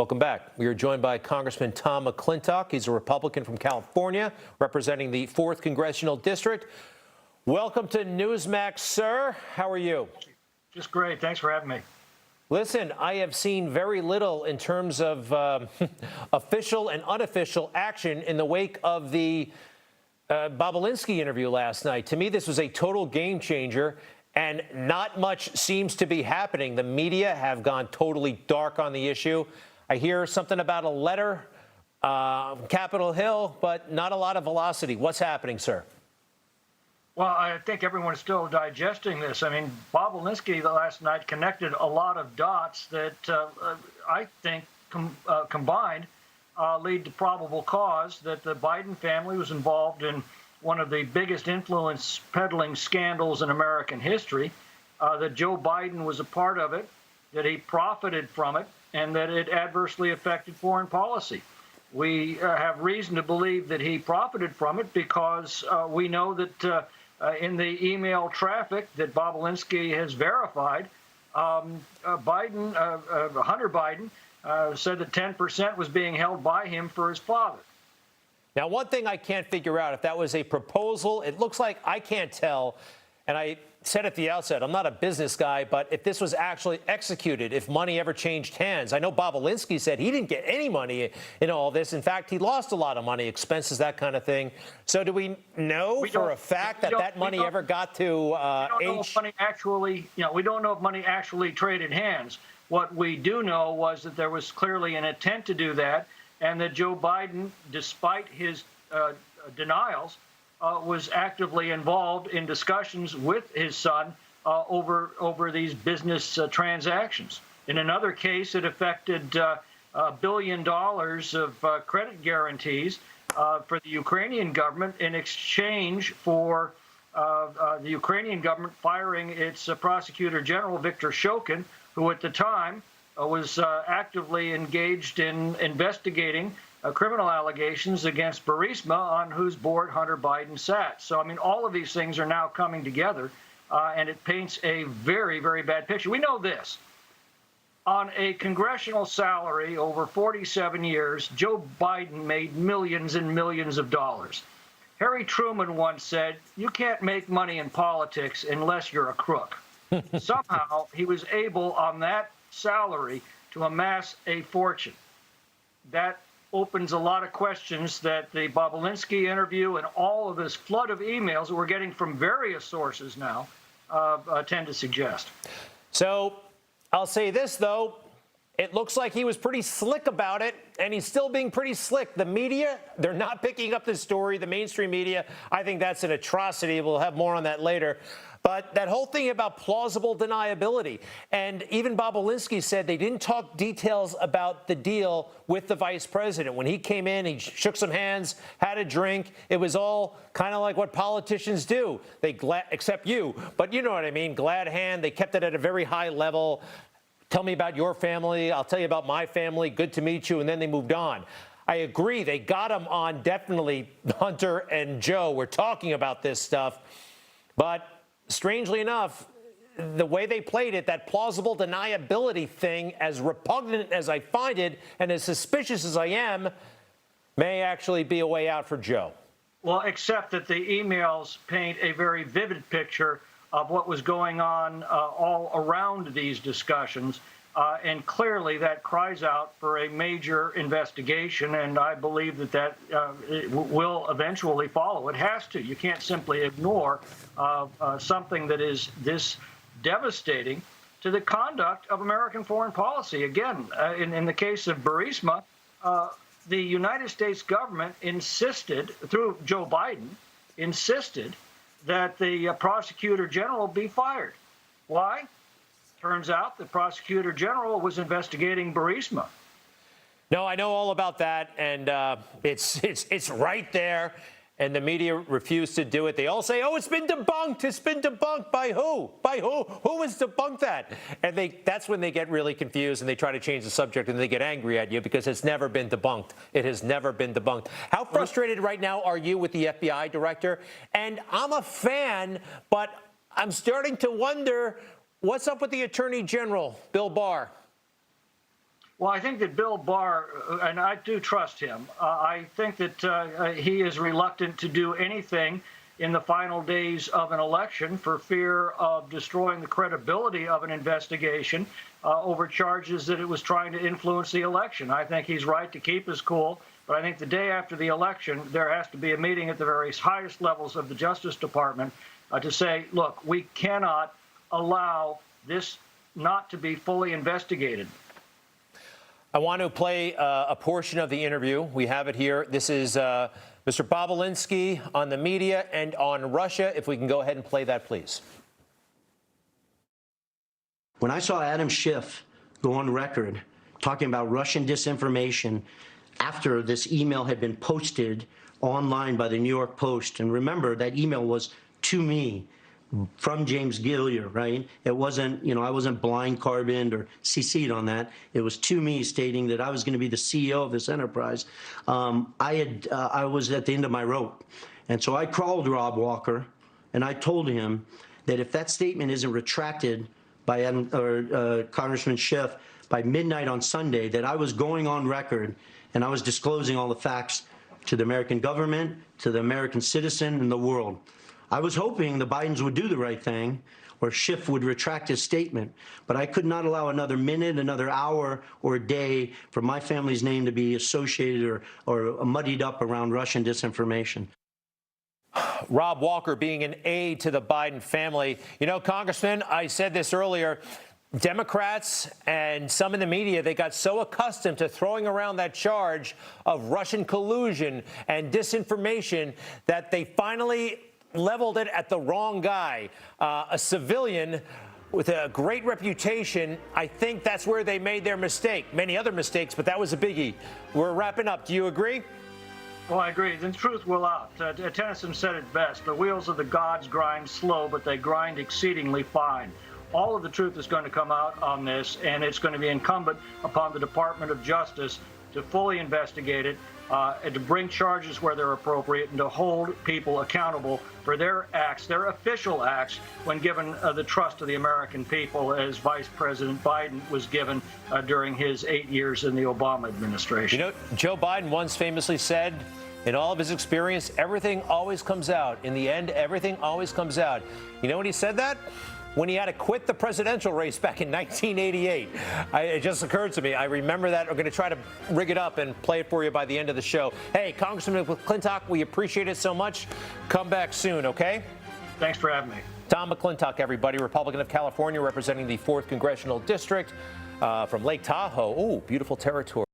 Welcome back. We are joined by Congressman Tom McClintock. He's a Republican from California, representing the 4th Congressional District. Welcome to NewsMax, sir. How are you? Just great. Thanks for having me. Listen, I have seen very little in terms of official and unofficial action in the wake of the Bobulinski interview last night. To me, this was a total game changer, and not much seems to be happening. The media have gone totally dark on the issue. I hear something about a letter, Capitol Hill, but not a lot of velocity. What's happening, sir? Well, I think everyone's still digesting this. I mean, Bobulinski last night connected a lot of dots that I think combined lead to probable cause that the Biden family was involved in one of the biggest influence peddling scandals in American history, that Joe Biden was a part of it, that he profited from it, and that it adversely affected foreign policy. We have reason to believe that he profited from it because we know that in the email traffic that Bobulinski has verified, Hunter Biden said that 10% was being held by him for his father. Now, one thing I can't figure out, if that was a proposal, it looks like I can't tell, and I said at the outset, I'm not a business guy, but if this was actually executed, if money ever changed hands. I know Bobulinski said he didn't get any money in all this. In fact, he lost a lot of money, expenses, that kind of thing. So do we know for a fact that that money ever got to we don't know if money actually, we don't know if money actually traded hands. What we do know was that there was clearly an intent to do that, and that Joe Biden, despite his denials, was actively involved in discussions with his son over these business transactions. In another case, it affected $1 billion of credit guarantees for the Ukrainian government in exchange for the Ukrainian government firing its prosecutor general, Viktor Shokin, who at the time was actively engaged in investigating criminal allegations against Burisma, on whose board Hunter Biden sat. So, I mean, all of these things are now coming together, and it paints a very, very bad picture. We know this. On a congressional salary over 47 years, Joe Biden made millions and millions of dollars. Harry Truman once said, "You can't make money in politics unless you're a crook." Somehow, he was able, on that salary, to amass a fortune. That opens a lot of questions that the Bobulinski interview and all of this flood of emails that we're getting from various sources now tend to suggest. So I'll say this, though. It looks like he was pretty slick about it, and he's still being pretty slick. The media, they're not picking up this story. The mainstream media, I think that's an atrocity. We'll have more on that later. But that whole thing about plausible deniability, and even Bobulinski said they didn't talk details about the deal with the vice president. When he came in, he shook some hands, had a drink. It was all kind of like what politicians do. Except you, but you know what I mean, glad hand. They kept it at a very high level. Tell me about your family. I'll tell you about my family. Good to meet you. And then they moved on. I agree. They got him on. Definitely Hunter and Joe were talking about this stuff. But strangely enough, the way they played it, that plausible deniability thing, as repugnant as I find it and as suspicious as I am, may actually be a way out for Joe. Well, except that the emails paint a very vivid picture of what was going on all around these discussions. And clearly that cries out for a major investigation, and I believe that it will eventually follow. It has to. You can't simply ignore something that is this devastating to the conduct of American foreign policy. Again, in the case of Burisma, the United States government insisted, through Joe Biden, insisted that the prosecutor general be fired. Why? Turns out the prosecutor general was investigating Burisma. No, I know all about that, and it's right there. And the media refused to do it. They all say, "Oh, it's been debunked. It's been debunked by who? By who? Who has debunked that?" And that's when they get really confused and they try to change the subject and they get angry at you because it's never been debunked. It has never been debunked. How frustrated right now are you with the FBI director? And I'm a fan, but I'm starting to wonder what's up with the Attorney General, Bill Barr. Well, I think that Bill Barr, and I do trust him, I think that he is reluctant to do anything in the final days of an election for fear of destroying the credibility of an investigation over charges that it was trying to influence the election. I think he's right to keep his cool, but I think the day after the election, there has to be a meeting at the various highest levels of the Justice Department to say, look, we cannot allow this not to be fully investigated. I want to play a portion of the interview. We have it here. This is Mr. Bobulinski on the media and on Russia. If we can go ahead and play that, please. When I saw Adam Schiff go on record talking about Russian disinformation after this email had been posted online by the New York Post, and remember, that email was to me, from James Gilliar, right? It wasn't, I wasn't blind carboned or CC'd on that. It was to me stating that I was going to be the CEO of this enterprise. I was at the end of my rope. And so I called Rob Walker and I told him that if that statement isn't retracted by Congressman Schiff by midnight on Sunday, that I was going on record and I was disclosing all the facts to the American government, to the American citizen, and the world. I was hoping the Bidens would do the right thing, or Schiff would retract his statement, but I could not allow another minute, another hour, or a day for my family's name to be associated or muddied up around Russian disinformation. Rob Walker being an aide to the Biden family. Congressman, I said this earlier, Democrats and some in the media, they got so accustomed to throwing around that charge of Russian collusion and disinformation that they finally leveled it at the wrong guy, a civilian with a great reputation. I think that's where they made their mistake. Many other mistakes, but that was a biggie. We're wrapping up. Do you agree? Well, I agree. The truth will out. Tennyson said it best. The wheels of the gods grind slow, but they grind exceedingly fine. All of the truth is going to come out on this, and it's going to be incumbent upon the Department of Justice to fully investigate it, and to bring charges where they're appropriate, and to hold people accountable for their acts, their official acts, when given the trust of the American people, as Vice President Biden was given during his 8 years in the Obama administration. Joe Biden once famously said, in all of his experience, everything always comes out. In the end, everything always comes out. You know when he said that? When he had to quit the presidential race back in 1988. It just occurred to me. I remember that. We're going to try to rig it up and play it for you by the end of the show. Hey, Congressman McClintock, we appreciate it so much. Come back soon, okay? Thanks for having me. Tom McClintock, everybody, Republican of California, representing the 4th Congressional District from Lake Tahoe. Ooh, beautiful territory.